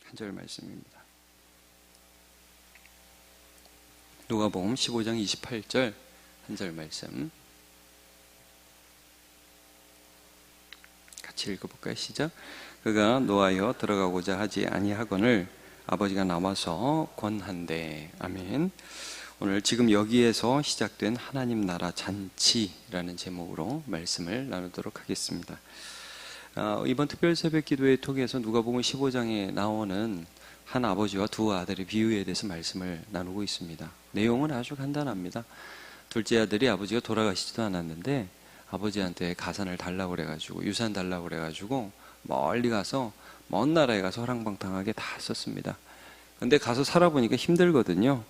한 절 말씀입니다. 누가복음 15장 28절 한 절 말씀 같이 읽어볼까요? 시작. 그가 노하여 들어가고자 하지 아니하거늘 아버지가 나와서 권한대. 아멘. 오늘 지금 여기에서 시작된 하나님 나라 잔치라는 제목으로 말씀을 나누도록 하겠습니다. 이번 특별 새벽 기도회 통해서 누가복음 15장에 나오는 한 아버지와 두 아들의 비유에 대해서 말씀을 나누고 있습니다. 내용은 아주 간단합니다. 둘째 아들이 아버지가 돌아가시지도 않았는데 아버지한테 가산을 달라고 그래가지고 유산 달라고 그래가지고 멀리 가서 먼 나라에 가서 허랑방탕하게 다 썼습니다. 근데 가서 살아보니까 힘들거든요.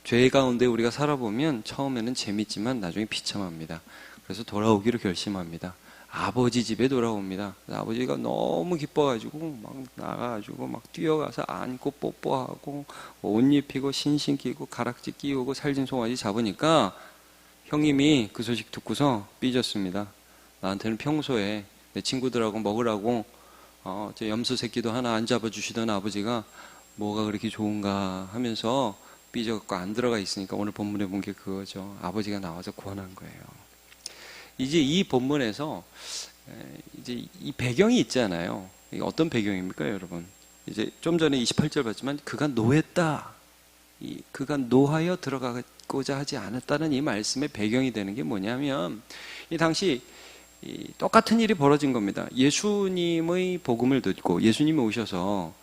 죄 가운데 우리가 살아보면 처음에는 재밌지만 나중에 비참합니다. 그래서 돌아오기로 결심합니다. 아버지 집에 돌아옵니다. 아버지가 너무 기뻐가지고 막 나가가지고 막 뛰어가서 안고 뽀뽀하고 옷 입히고 신신 끼고 가락지 끼우고 살진 송아지 잡으니까 형님이 그 소식 듣고서 삐졌습니다. 나한테는 평소에 내 친구들하고 먹으라고 제 염소 새끼도 하나 안 잡아주시던 아버지가 뭐가 그렇게 좋은가 하면서 삐져갖고 안 들어가 있으니까 오늘 본문에 본 게 그거죠. 아버지가 나와서 구원한 거예요. 이제 이 본문에서 이제 이 배경이 있잖아요. 이게 어떤 배경입니까, 여러분? 이제 좀 전에 28절 봤지만 그가 노했다. 그가 노하여 들어가고자 하지 않았다는 이 말씀의 배경이 되는 게 뭐냐면 이 당시 똑같은 일이 벌어진 겁니다. 예수님의 복음을 듣고 예수님이 오셔서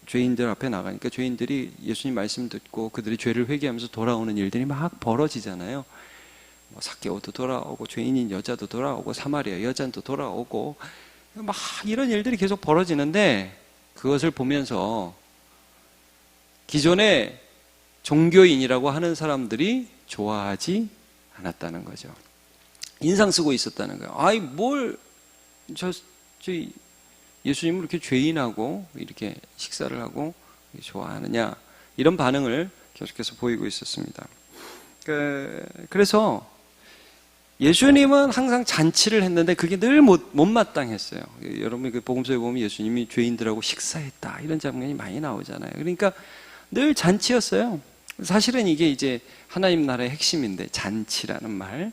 죄인들 앞에 나가니까 죄인들이 예수님 말씀 듣고 그들이 죄를 회개하면서 돌아오는 일들이 막 벌어지잖아요. 삭개오도 돌아오고 죄인인 여자도 돌아오고 사마리아 여자도 돌아오고 막 이런 일들이 계속 벌어지는데 그것을 보면서 기존의 종교인이라고 하는 사람들이 좋아하지 않았다는 거죠. 인상 쓰고 있었다는 거예요. 아이 뭘 저 예수님을 이렇게 죄인하고 이렇게 식사를 하고 좋아하느냐 이런 반응을 계속해서 보이고 있었습니다. 그래서 예수님은 항상 잔치를 했는데 그게 늘 못마땅했어요. 여러분 그 복음서에 보면 예수님이 죄인들하고 식사했다 이런 장면이 많이 나오잖아요. 그러니까 늘 잔치였어요. 사실은 이게 이제 하나님 나라의 핵심인데 잔치라는 말.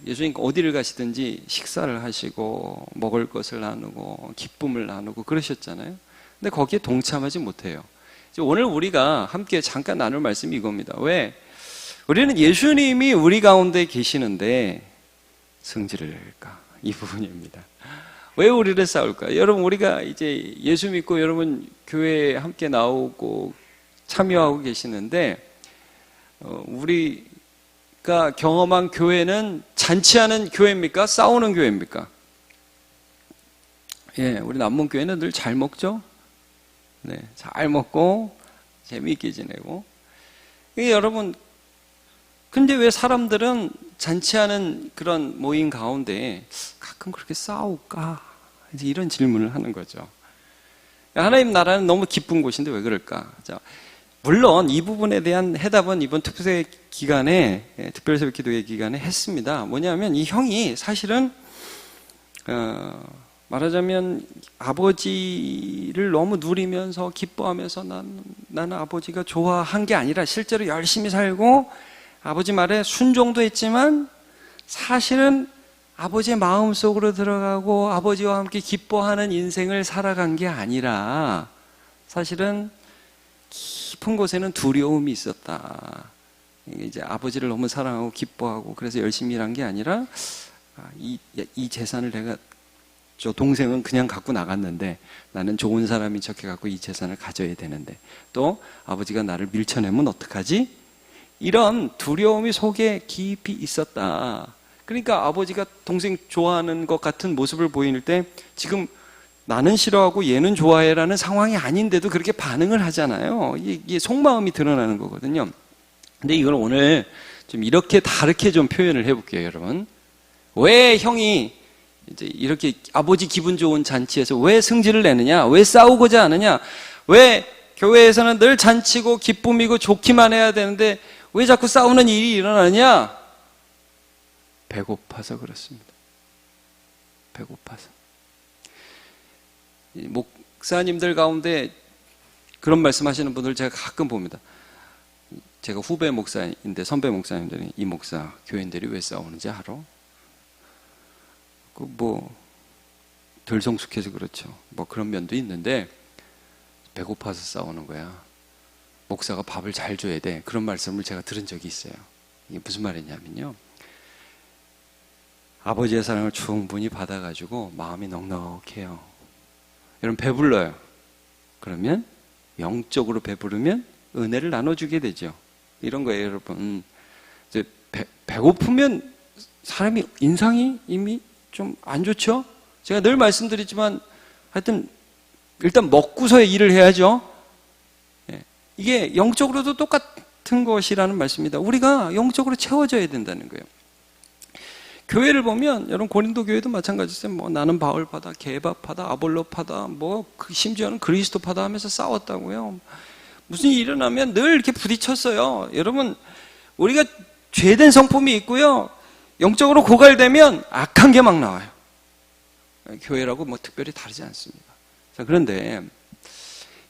예수님 어디를 가시든지 식사를 하시고 먹을 것을 나누고 기쁨을 나누고 그러셨잖아요. 근데 거기에 동참하지 못해요. 오늘 우리가 함께 잠깐 나눌 말씀이 이겁니다. 왜? 우리는 예수님이 우리 가운데 계시는데 성질을 낼까? 이 부분입니다. 왜 우리를 싸울까? 여러분 우리가 이제 예수 믿고 여러분 교회에 함께 나오고 참여하고 계시는데 우리가 경험한 교회는 잔치하는 교회입니까? 싸우는 교회입니까? 예, 우리 남문교회는 늘 잘 먹죠? 네, 잘 먹고 재미있게 지내고. 여러분 근데 왜 사람들은 잔치하는 그런 모임 가운데 가끔 그렇게 싸울까? 이제 이런 질문을 하는 거죠. 하나님 나라는 너무 기쁜 곳인데 왜 그럴까? 물론 이 부분에 대한 해답은 이번 특별 기간에, 특별 새벽 기도회 기간에 했습니다. 뭐냐면 이 형이 사실은 말하자면 아버지를 너무 누리면서 기뻐하면서 나는 아버지가 좋아한 게 아니라 실제로 열심히 살고 아버지 말에 순종도 했지만 사실은 아버지의 마음속으로 들어가고 아버지와 함께 기뻐하는 인생을 살아간 게 아니라 사실은 깊은 곳에는 두려움이 있었다. 이제 아버지를 너무 사랑하고 기뻐하고 그래서 열심히 일한 게 아니라 이 재산을 내가 저 동생은 그냥 갖고 나갔는데 나는 좋은 사람인 척 해갖고 이 재산을 가져야 되는데 또 아버지가 나를 밀쳐내면 어떡하지? 이런 두려움이 속에 깊이 있었다. 그러니까 아버지가 동생 좋아하는 것 같은 모습을 보일 때 지금 나는 싫어하고 얘는 좋아해라는 상황이 아닌데도 그렇게 반응을 하잖아요. 이게 속마음이 드러나는 거거든요. 근데 이걸 오늘 좀 이렇게 다르게 좀 표현을 해볼게요, 여러분. 왜 형이 이제 이렇게 아버지 기분 좋은 잔치에서 왜 승질을 내느냐? 왜 싸우고자 하느냐? 왜 교회에서는 늘 잔치고 기쁨이고 좋기만 해야 되는데 왜 자꾸 싸우는 일이 일어나느냐? 배고파서 그렇습니다. 배고파서. 목사님들 가운데 그런 말씀하시는 분들 제가 가끔 봅니다. 제가 후배 목사인데 선배 목사님들이 이 목사 교인들이 왜 싸우는지 알아? 덜 성숙해서 그렇죠. 그런 면도 있는데 배고파서 싸우는 거야. 목사가 밥을 잘 줘야 돼. 그런 말씀을 제가 들은 적이 있어요. 이게 무슨 말이냐면요, 아버지의 사랑을 충분히 받아가지고 마음이 넉넉해요. 여러분 배불러요. 그러면 영적으로 배부르면 은혜를 나눠주게 되죠. 이런 거예요, 여러분. 이제 배고프면 사람이 인상이 이미 좀 안 좋죠? 제가 늘 말씀드리지만 하여튼 일단 먹고서의 일을 해야죠. 이게 영적으로도 똑같은 것이라는 말씀입니다. 우리가 영적으로 채워져야 된다는 거예요. 교회를 보면 여러분 고린도 교회도 마찬가지였어요. 나는 바울파다, 게바파다, 아볼로파다, 심지어는 그리스도파다 하면서 싸웠다고요. 무슨 일이 일어나면 늘 이렇게 부딪혔어요. 여러분, 우리가 죄된 성품이 있고요, 영적으로 고갈되면 악한 게 막 나와요. 교회라고 특별히 다르지 않습니다. 자, 그런데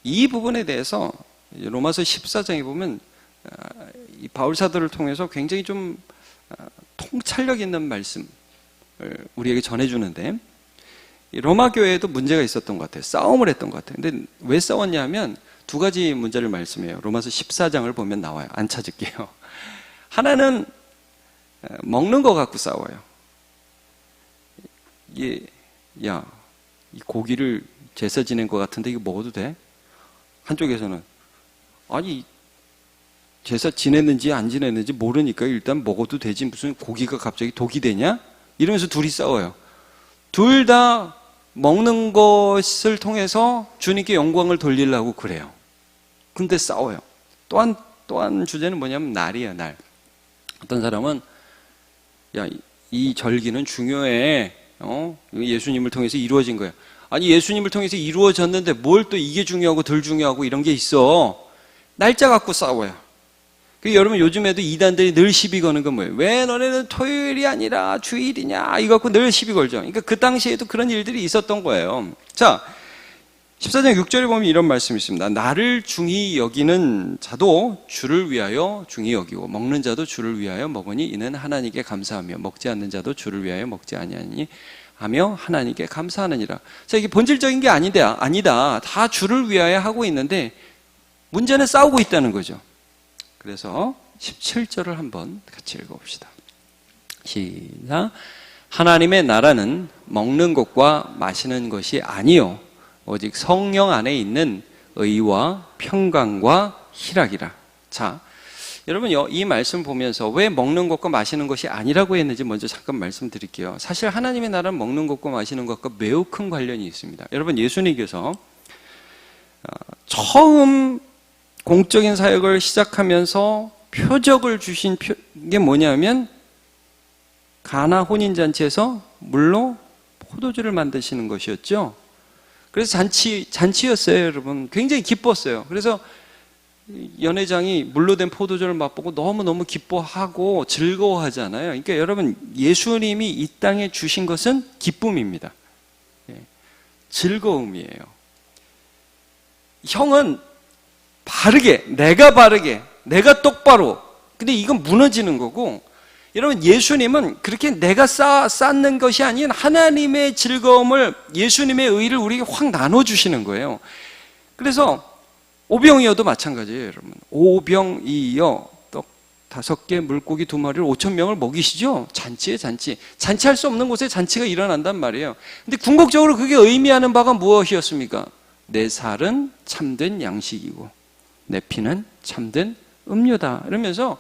이 부분에 대해서 로마서 14장에 보면 이 바울 사도를 통해서 굉장히 좀 통찰력 있는 말씀을 우리에게 전해주는데, 로마 교회에도 문제가 있었던 것 같아요. 싸움을 했던 것 같아요. 근데 왜 싸웠냐 하면 두 가지 문제를 말씀해요. 로마서 14장을 보면 나와요. 안 찾을게요. 하나는 먹는 거 갖고 싸워요. 이 고기를 제사 지낸 것 같은데 이거 먹어도 돼? 한쪽에서는 아니 제사 지냈는지 안 지냈는지 모르니까 일단 먹어도 되지 무슨 고기가 갑자기 독이 되냐? 이러면서 둘이 싸워요. 둘 다 먹는 것을 통해서 주님께 영광을 돌리려고 그래요. 근데 싸워요. 또한 주제는 뭐냐면 날이에요, 날. 어떤 사람은 이 절기는 중요해. 예수님을 통해서 이루어진 거야. 아니 예수님을 통해서 이루어졌는데 뭘 또 이게 중요하고 덜 중요하고 이런 게 있어. 날짜 갖고 싸워요. 여러분 요즘에도 이단들이 늘 시비 거는 건 뭐예요? 왜 너네는 토요일이 아니라 주일이냐? 이거 갖고 늘 시비 걸죠. 그러니까 그 당시에도 그런 일들이 있었던 거예요. 자, 14장 6절에 보면 이런 말씀이 있습니다. 나를 중히 여기는 자도 주를 위하여 중히 여기고 먹는 자도 주를 위하여 먹으니 이는 하나님께 감사하며 먹지 않는 자도 주를 위하여 먹지 아니하니 하며 하나님께 감사하느니라. 자, 이게 본질적인 게 아니다. 다 주를 위하여 하고 있는데 문제는 싸우고 있다는 거죠. 그래서 17절을 한번 같이 읽어봅시다. 시작. 하나님의 나라는 먹는 것과 마시는 것이 아니요 오직 성령 안에 있는 의와 평강과 희락이라. 자, 여러분 이 말씀 보면서 왜 먹는 것과 마시는 것이 아니라고 했는지 먼저 잠깐 말씀드릴게요. 사실 하나님의 나라는 먹는 것과 마시는 것과 매우 큰 관련이 있습니다. 여러분 예수님께서 처음 공적인 사역을 시작하면서 표적을 주신 게 뭐냐면 가나 혼인잔치에서 물로 포도주를 만드시는 것이었죠. 그래서 잔치였어요, 여러분. 굉장히 기뻤어요. 그래서 연회장이 물로 된 포도주를 맛보고 너무너무 기뻐하고 즐거워하잖아요. 그러니까 여러분 예수님이 이 땅에 주신 것은 기쁨입니다. 즐거움이에요. 형은 바르게, 내가 똑바로. 근데 이건 무너지는 거고, 여러분 예수님은 그렇게 내가 쌓는 것이 아닌 하나님의 즐거움을, 예수님의 의를 우리에게 확 나눠주시는 거예요. 그래서 오병이어도 마찬가지예요, 여러분. 오병이어 떡 5개, 물고기 2마리를 5,000명을 먹이시죠. 잔치에 잔치. 잔치할 수 없는 곳에 잔치가 일어난단 말이에요. 근데 궁극적으로 그게 의미하는 바가 무엇이었습니까? 내 살은 참된 양식이고 내 피는 참된 음료다. 이러면서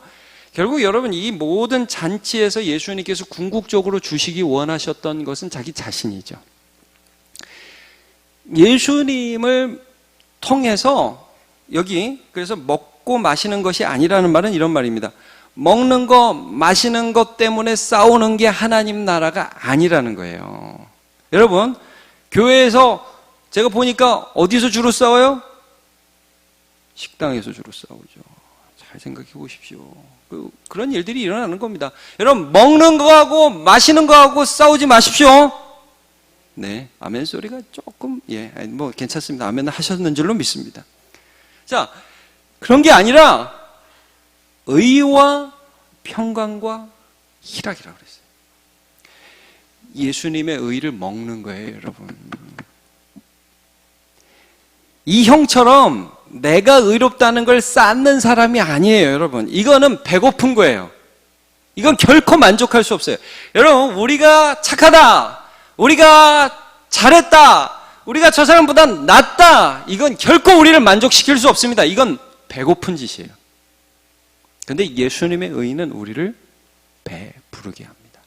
결국 여러분 이 모든 잔치에서 예수님께서 궁극적으로 주시기 원하셨던 것은 자기 자신이죠. 예수님을 통해서 그래서 먹고 마시는 것이 아니라는 말은 이런 말입니다. 먹는 거, 마시는 것 때문에 싸우는 게 하나님 나라가 아니라는 거예요. 여러분, 교회에서 제가 보니까 어디서 주로 싸워요? 식당에서 주로 싸우죠. 잘 생각해 보십시오. 그런 일들이 일어나는 겁니다. 여러분, 먹는 거하고 마시는 거하고 싸우지 마십시오. 네, 아멘 소리가 조금, 뭐 괜찮습니다. 아멘 하셨는 줄로 믿습니다. 자, 그런 게 아니라 의와 평강과 희락이라고 그랬어요. 예수님의 의를 먹는 거예요, 여러분. 이 형처럼 내가 의롭다는 걸 쌓는 사람이 아니에요, 여러분. 이거는 배고픈 거예요. 이건 결코 만족할 수 없어요. 여러분, 우리가 착하다, 우리가 잘했다, 우리가 저 사람보다 낫다, 이건 결코 우리를 만족시킬 수 없습니다. 이건 배고픈 짓이에요. 그런데 예수님의 의는 우리를 배부르게 합니다.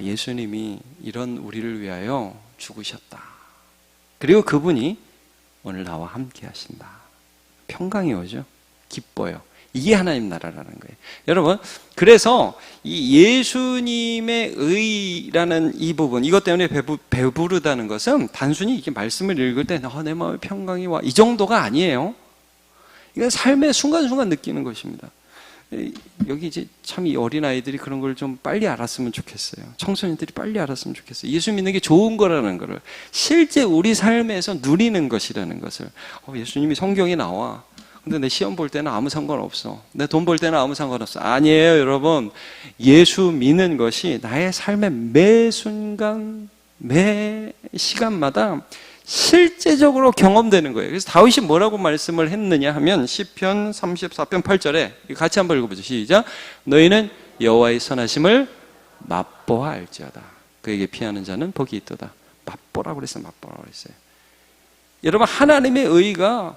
예수님이 이런 우리를 위하여 죽으셨다. 그리고 그분이 오늘 나와 함께 하신다. 평강이 오죠. 기뻐요. 이게 하나님 나라라는 거예요. 여러분, 그래서 이 예수님의 의라는 이 부분, 이것 때문에 배부르다는 것은 단순히 이게 말씀을 읽을 때 내 마음에 평강이 와, 이 정도가 아니에요. 이건 삶의 순간순간 느끼는 것입니다. 여기 이제 참 이 어린아이들이 그런 걸 좀 빨리 알았으면 좋겠어요. 청소년들이 빨리 알았으면 좋겠어요. 예수 믿는 게 좋은 거라는 거를 실제 우리 삶에서 누리는 것이라는 것을. 예수님이 성경에 나와. 근데 내 시험 볼 때는 아무 상관없어. 내 돈 벌 때는 아무 상관없어. 아니에요, 여러분. 예수 믿는 것이 나의 삶의 매 순간, 매 시간마다 실제적으로 경험되는 거예요. 그래서 다윗이 뭐라고 말씀을 했느냐 하면 시편 34편 8절에 같이 한번 읽어보죠. 시작. 너희는 여호와의 선하심을 맛보아 알지어다. 그에게 피하는 자는 복이 있도다. 맛보라고 그랬어요. 맛보라고 그랬어요. 여러분, 하나님의 의가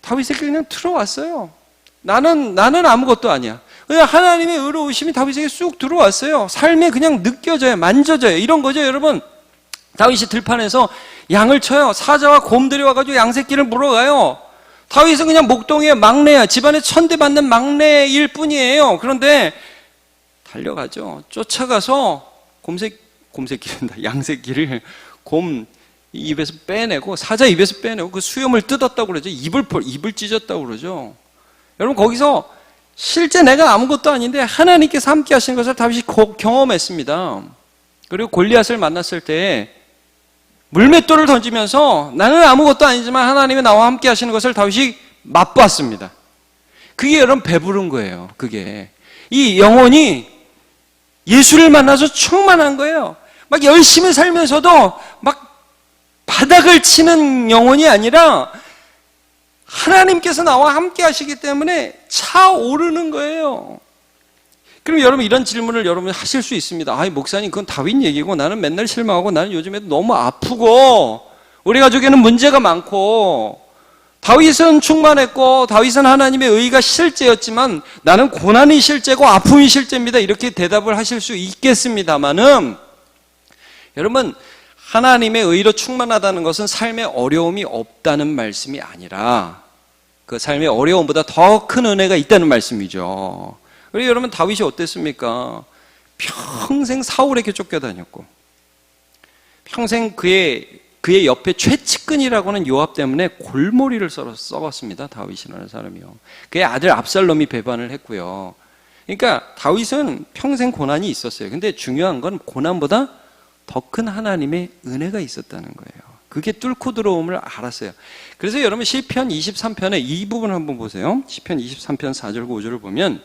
다윗에게 그냥 들어왔어요. 나는 아무것도 아니야. 그냥 하나님의 의로우심이 다윗에게 쑥 들어왔어요. 삶에 그냥 느껴져요. 만져져요. 이런 거죠, 여러분. 다윗이 들판에서 양을 쳐요. 사자와 곰들이 와가지고 양새끼를 물어가요. 다윗은 그냥 목동의 막내야. 집안에 천대받는 막내일 뿐이에요. 그런데 달려가죠. 쫓아가서 곰새끼란다. 양새끼를 곰 입에서 빼내고, 사자 입에서 빼내고 그 수염을 뜯었다고 그러죠. 입을 찢었다고 그러죠. 여러분, 거기서 실제 내가 아무것도 아닌데 하나님께서 함께 하시는 것을 다윗이 경험했습니다. 그리고 골리앗을 만났을 때 물맷돌을 던지면서 나는 아무것도 아니지만 하나님이 나와 함께 하시는 것을 다윗이 맛봤습니다. 그게 여러분 배부른 거예요. 그게 이 영혼이 예수를 만나서 충만한 거예요. 막 열심히 살면서도 막 바닥을 치는 영혼이 아니라 하나님께서 나와 함께 하시기 때문에 차오르는 거예요. 그럼 여러분, 이런 질문을 여러분 하실 수 있습니다. 목사님, 그건 다윗 얘기고 나는 맨날 실망하고 나는 요즘에 너무 아프고 우리 가족에는 문제가 많고 다윗은 충만했고 다윗은 하나님의 의가 실제였지만 나는 고난이 실제고 아픔이 실제입니다. 이렇게 대답을 하실 수 있겠습니다만은 여러분, 하나님의 의로 충만하다는 것은 삶의 어려움이 없다는 말씀이 아니라 그 삶의 어려움보다 더 큰 은혜가 있다는 말씀이죠. 그리고 여러분, 다윗이 어땠습니까? 평생 사울에게 쫓겨다녔고 평생 그의 옆에 최측근이라고 하는 요압 때문에 골머리를 썩었습니다. 다윗이라는 사람이요. 그의 아들 압살롬이 배반을 했고요. 그러니까 다윗은 평생 고난이 있었어요. 근데 중요한 건 고난보다 더 큰 하나님의 은혜가 있었다는 거예요. 그게 뚫고 들어옴을 알았어요. 그래서 여러분, 시편 23편의 이 부분을 한번 보세요. 시편 23편 4절과 5절을 보면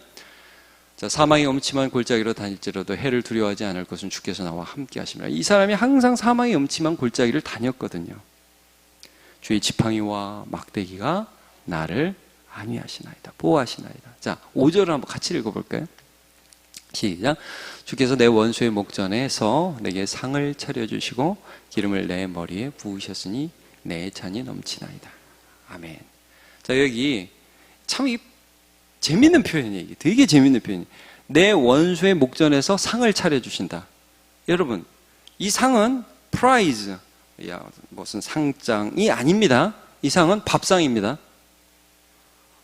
사망의 엄침한 골짜기로 다닐지라도 해를 두려워하지 않을 것은 주께서 나와 함께 하심이라. 이 사람이 항상 사망의 엄침한 골짜기를 다녔거든요. 주의 지팡이와 막대기가 나를 안위하시나이다, 보호하시나이다. 자, 5절을 한번 같이 읽어볼까요? 시작. 주께서 내 원수의 목전에서 내게 상을 차려주시고 기름을 내 머리에 부으셨으니 내 잔이 넘치나이다. 아멘. 자, 여기 참 재밌는 표현이에요. 되게 재밌는 표현이에요. 내 원수의 목전에서 상을 차려주신다. 여러분, 이 상은 프라이즈, 무슨 상장이 아닙니다. 이 상은 밥상입니다.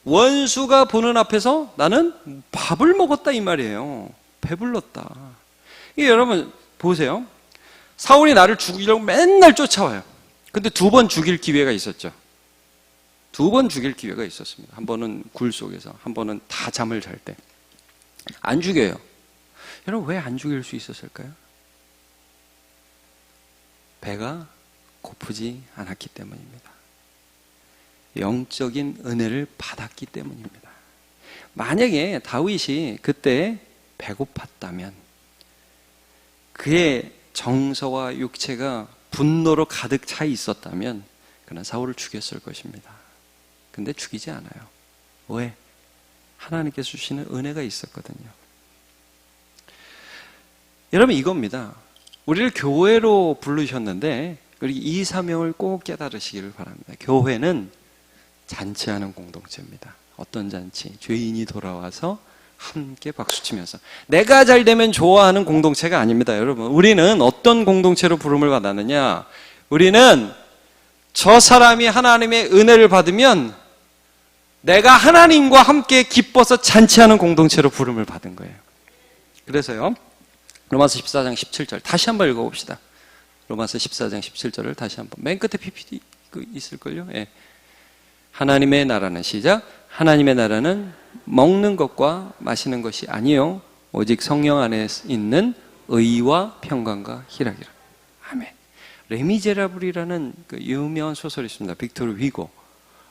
원수가 보는 앞에서 나는 밥을 먹었다 이 말이에요. 배불렀다. 이게 여러분 보세요. 사울이 나를 죽이려고 맨날 쫓아와요. 근데 2번 죽일 기회가 있었죠. 2번 죽일 기회가 있었습니다. 한 번은 굴 속에서, 한 번은 다 잠을 잘 때. 안 죽여요. 여러분, 왜 안 죽일 수 있었을까요? 배가 고프지 않았기 때문입니다. 영적인 은혜를 받았기 때문입니다. 만약에 다윗이 그때 배고팠다면, 그의 정서와 육체가 분노로 가득 차 있었다면 그는 사울을 죽였을 것입니다. 근데 죽이지 않아요. 왜? 하나님께서 주시는 은혜가 있었거든요. 여러분, 이겁니다. 우리를 교회로 부르셨는데 우리 이 사명을 꼭 깨달으시기를 바랍니다. 교회는 잔치하는 공동체입니다. 어떤 잔치? 죄인이 돌아와서 함께 박수치면서. 내가 잘 되면 좋아하는 공동체가 아닙니다. 여러분, 우리는 어떤 공동체로 부름을 받았느냐? 우리는 저 사람이 하나님의 은혜를 받으면 내가 하나님과 함께 기뻐서 잔치하는 공동체로 부름을 받은 거예요. 그래서요, 로마서 14장 17절 다시 한번 읽어봅시다. 로마서 14장 17절을 다시 한번. 맨 끝에 PPT 있을걸요? 예. 하나님의 나라는, 시작, 하나님의 나라는 먹는 것과 마시는 것이 아니요 오직 성령 안에 있는 의와 평강과 희락이라. 아멘. 레미제라블이라는 그 유명한 소설이 있습니다. 빅토르 휘고.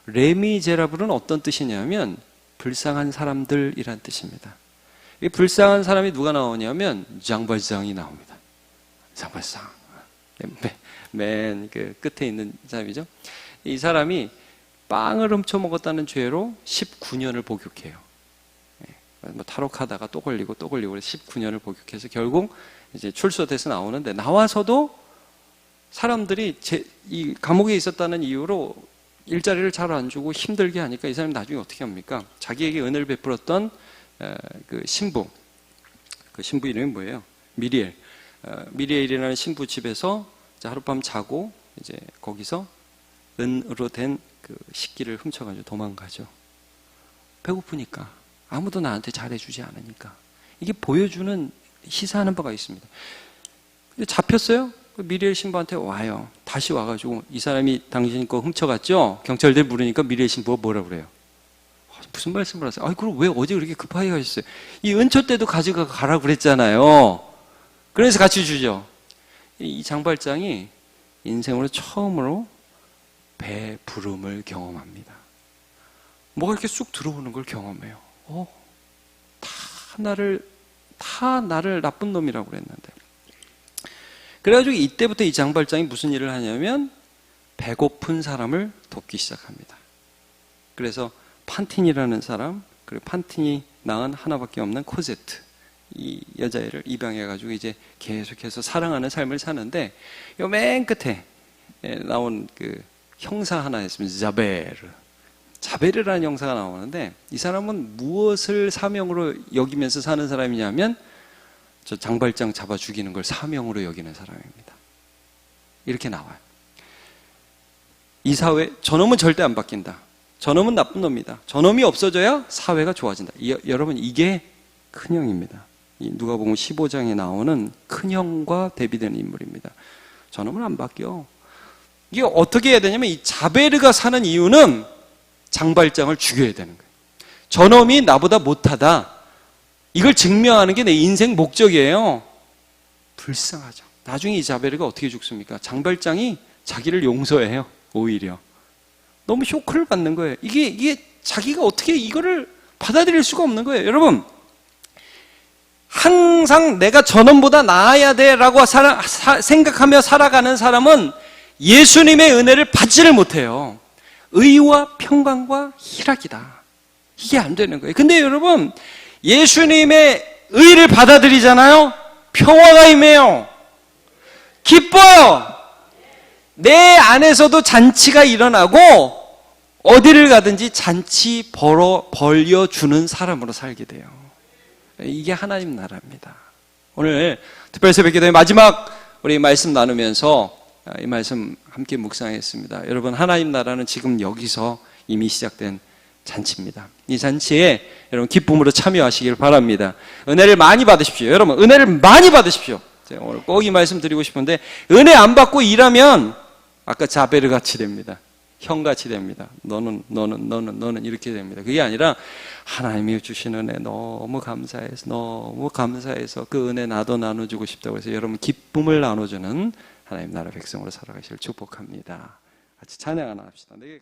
레미제라블은 어떤 뜻이냐면 불쌍한 사람들이란 뜻입니다. 이 불쌍한 사람이 누가 나오냐면 장발상이 나옵니다. 장발상. 맨 그 끝에 있는 사람이죠. 이 사람이 빵을 훔쳐 먹었다는 죄로 19년을 복역해요. 뭐 탈옥하다가 또 걸리고 또 걸리고 그래서 19년을 복역해서 결국 이제 출소돼서 나오는데, 나와서도 사람들이 이 감옥에 있었다는 이유로 일자리를 잘 안 주고 힘들게 하니까 이 사람이 나중에 어떻게 합니까? 자기에게 은혜를 베풀었던 그 신부, 그 신부 이름이 뭐예요? 미리엘. 미리엘이라는 신부 집에서 하룻밤 자고 이제 거기서 은으로 된 그 식기를 훔쳐가지고 도망가죠. 배고프니까, 아무도 나한테 잘해주지 않으니까. 이게 보여주는, 시사하는 바가 있습니다. 근데 잡혔어요? 미리엘 신부한테 와요. 다시 와가지고 이 사람이 당신 거 훔쳐갔죠? 경찰들 부르니까 미리엘 신부가 뭐라 그래요? 무슨 말씀을 하세요? 그럼 왜 어제 그렇게 급하게 가셨어요? 이 은초 때도 가져가라 그랬잖아요. 그래서 같이 주죠. 이 장발장이 인생으로 처음으로 배 부름을 경험합니다. 뭐가 이렇게 쑥 들어오는 걸 경험해요. 다 나를 나쁜 놈이라고 그랬는데. 그래가지고 이때부터 이 장발장이 무슨 일을 하냐면 배고픈 사람을 돕기 시작합니다. 그래서 판틴이라는 사람, 그리고 판틴이 낳은 하나밖에 없는 코제트, 이 여자애를 입양해가지고 이제 계속해서 사랑하는 삶을 사는데, 요 맨 끝에 나온 그 형사 하나 있습니다. 자베르라는 형사가 나오는데, 이 사람은 무엇을 사명으로 여기면서 사는 사람이냐면 저 장발장 잡아 죽이는 걸 사명으로 여기는 사람입니다. 이렇게 나와요. 이 사회, 저놈은 절대 안 바뀐다. 저놈은 나쁜 놈이다. 저놈이 없어져야 사회가 좋아진다. 여러분, 이게 큰형입니다. 누가복음 15장에 나오는 큰형과 대비되는 인물입니다. 저놈은 안 바뀌어. 이게 어떻게 해야 되냐면, 이 자베르가 사는 이유는 장발장을 죽여야 되는 거예요. 저놈이 나보다 못하다, 이걸 증명하는 게 내 인생 목적이에요. 불쌍하죠. 나중에 이 자베르가 어떻게 죽습니까? 장발장이 자기를 용서해요. 오히려 너무 쇼크를 받는 거예요. 이게 자기가 어떻게 이거를 받아들일 수가 없는 거예요. 여러분, 항상 내가 저놈보다 나아야 돼라고 생각하며 살아가는 사람은 예수님의 은혜를 받지를 못해요. 의와 평강과 희락이다. 이게 안 되는 거예요. 근데 여러분, 예수님의 의를 받아들이잖아요. 평화가 임해요. 기뻐요. 내 안에서도 잔치가 일어나고 어디를 가든지 잔치 벌려주는 사람으로 살게 돼요. 이게 하나님 나라입니다. 오늘 특별 새벽기도의 마지막 우리 말씀 나누면서 이 말씀 함께 묵상했습니다. 여러분, 하나님 나라는 지금 여기서 이미 시작된 잔치입니다. 이 잔치에 여러분 기쁨으로 참여하시길 바랍니다. 은혜를 많이 받으십시오. 여러분, 은혜를 많이 받으십시오. 제가 오늘 꼭 이 말씀 드리고 싶은데, 은혜 안 받고 일하면 아까 자베르 같이 됩니다. 형같이 됩니다. 너는 이렇게 됩니다. 그게 아니라 하나님이 주시는 은혜 너무 감사해서 그 은혜 나도 나눠주고 싶다고 해서 여러분 기쁨을 나눠주는 하나님 나라 백성으로 살아가시길 축복합니다. 같이 찬양 하나 합시다. 내게